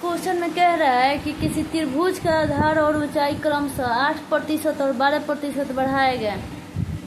Question में कह रहा है कि किसी त्रिभुज का आधार और ऊंचाई क्रमशः 8% और 12% बढ़ाए गए।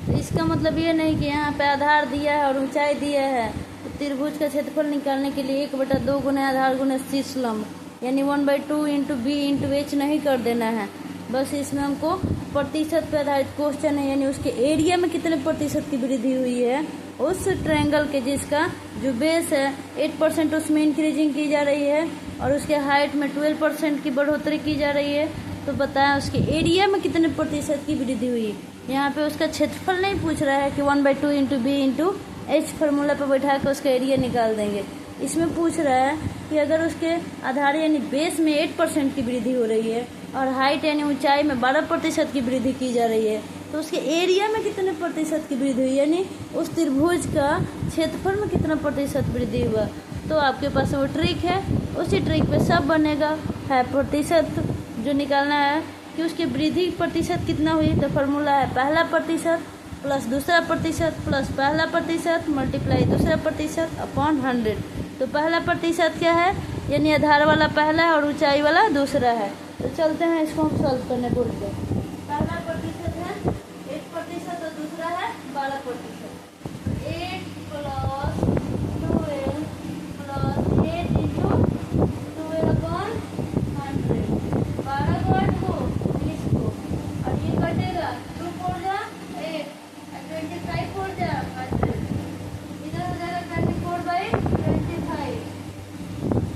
तो इसका मतलब ये नहीं कि यहाँ पे आधार दिया है और ऊंचाई दिया है तो त्रिभुज का क्षेत्रफल निकालने के लिए 1/2 गुना आधार गुना शीर्ष लंब यानी 1/2 इंटू बी इंटू एच नहीं कर देना है। बस इसमें हमको प्रतिशत पे आधारित क्वेश्चन है, यानी उसके एरिया में कितने प्रतिशत की वृद्धि हुई है उस ट्रायंगल के जिसका जो बेस है 8% उसमें इंक्रीजिंग की जा रही है और उसके हाइट में 12% की बढ़ोतरी की जा रही है। तो बताएं उसके एरिया में कितने प्रतिशत की वृद्धि हुई। यहाँ पे उसका क्षेत्रफल नहीं पूछ रहा है कि 1/2 into B into H formula पर बैठा कर उसका एरिया निकाल देंगे। इसमें पूछ रहा है कि अगर उसके आधार यानी बेस में 8% की वृद्धि हो रही है और हाइट यानी ऊंचाई में 12% की वृद्धि की जा रही है तो उसके एरिया में कितने प्रतिशत की वृद्धि हुई, यानी उस त्रिभुज का क्षेत्रफल में कितना प्रतिशत वृद्धि हुआ। तो आपके पास वो ट्रिक है, उसी ट्रिक पे सब बनेगा। है प्रतिशत जो निकालना है कि उसकी वृद्धि प्रतिशत कितना हुई, तो फार्मूला है पहला प्रतिशत प्लस दूसरा प्रतिशत प्लस पहला प्रतिशत मल्टीप्लाई दूसरा प्रतिशत अपॉन 100। तो पहला प्रतिशत क्या है, यानी आधार वाला पहला है और ऊंचाई वाला दूसरा है। तो चलते हैं इसको हम सॉल्व करने बोर्ड पे। पहला प्रतिशत है 8% और दूसरा है 12%। 8 प्लस 12 प्लस 8 इंटू 12 अपॉन 100। 12 को 8 को 20 को और ये कटेगा 2 4 जा 8 और 25 4 जा 100। इधर हो जाएगा 24/25।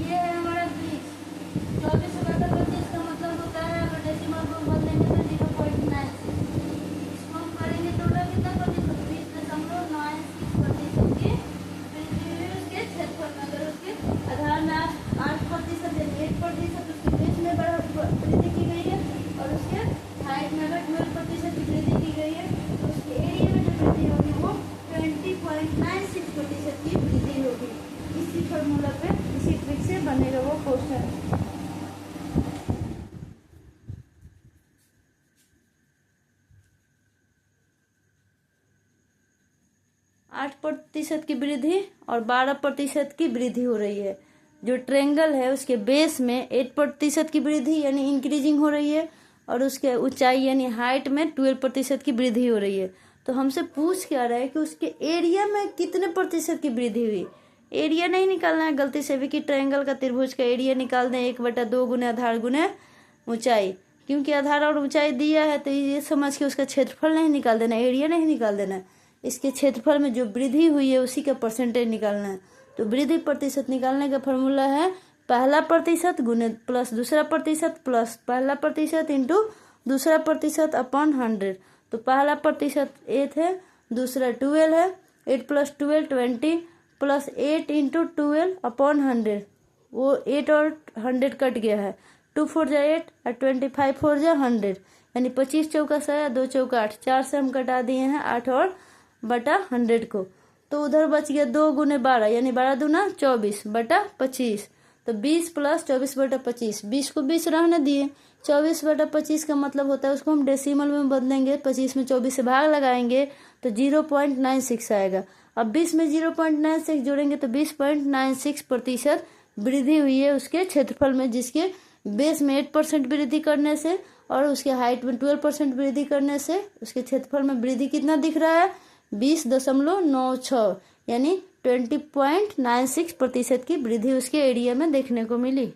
ये है हमारा 20। 24/25 का मतलब होता है अगर डेसिमल को बदलेंगे तो 0.96। इसको हम करेंगे तो कितना प्रतिशत 20.96% की वृद्धि हुई उसके क्षेत्रफल में। अगर उसके आधार में 8% यानी 8% उसके बेस में वृद्धि की गई है और उसके हाइट में अगर 12% की वृद्धि की गई है तो उसके एरिया में जो वृद्धि होगी वो 20.96% की वृद्धि होगी। इसी फॉर्मूला पे इसी ट्रिक से बनेगा वो क्वेश्चन। 8% की वृद्धि और 12% की वृद्धि हो रही है। जो ट्रायंगल है उसके बेस में 8% की वृद्धि यानी इंक्रीजिंग हो रही है और उसके ऊंचाई यानी हाइट में 12% की वृद्धि हो रही है। तो हमसे पूछ क्या रहा है कि उसके एरिया में कितने प्रतिशत की वृद्धि हुई। एरिया नहीं निकालना है गलती से भी कि ट्रायंगल का त्रिभुज का एरिया निकाल दें 1/2 गुना आधार गुना ऊंचाई, क्योंकि आधार और ऊंचाई दिया है तो ये समझ के उसका क्षेत्रफल नहीं निकाल देना, एरिया नहीं निकाल देना। इसके क्षेत्रफल में जो वृद्धि हुई है उसी का परसेंटेज निकालना है। तो वृद्धि प्रतिशत निकालने का फॉर्मूला है पहला प्रतिशत गुने प्लस दूसरा प्रतिशत प्लस पहला प्रतिशत इंटू दूसरा प्रतिशत अपॉन 100। तो पहला प्रतिशत 8 है, दूसरा 12 है, 8 प्लस 12 20 प्लस 8 इंटू 12 अपॉन 100। वो 8 और 100 कट गया है, 2 4 जा 8 और 25 4 जा 100 यानी 25 चौका 100 2 चौका 8 4 से हम कटा दिए हैं 8 और बटा 100 को। तो उधर बच गया 2 गुने 12 यानी 12 दूना 24 बटा 25। तो 20 प्लस 24 बटा 25, 20 को 20 रहने दिए। 24 बटा 25 का मतलब होता है उसको हम डेसिमल में बदलेंगे, 25 में 24 से भाग लगाएंगे तो 0.96 आएगा। अब 20 में 0.96 जोड़ेंगे तो 20.96% वृद्धि हुई है उसके क्षेत्रफल में, जिसके बेस में 8% वृद्धि करने से और उसके हाइट में 12% वृद्धि करने से उसके क्षेत्रफल में वृद्धि कितना दिख रहा है 20.96 यानी 20.96% की वृद्धि उसके एरिया में देखने को मिली।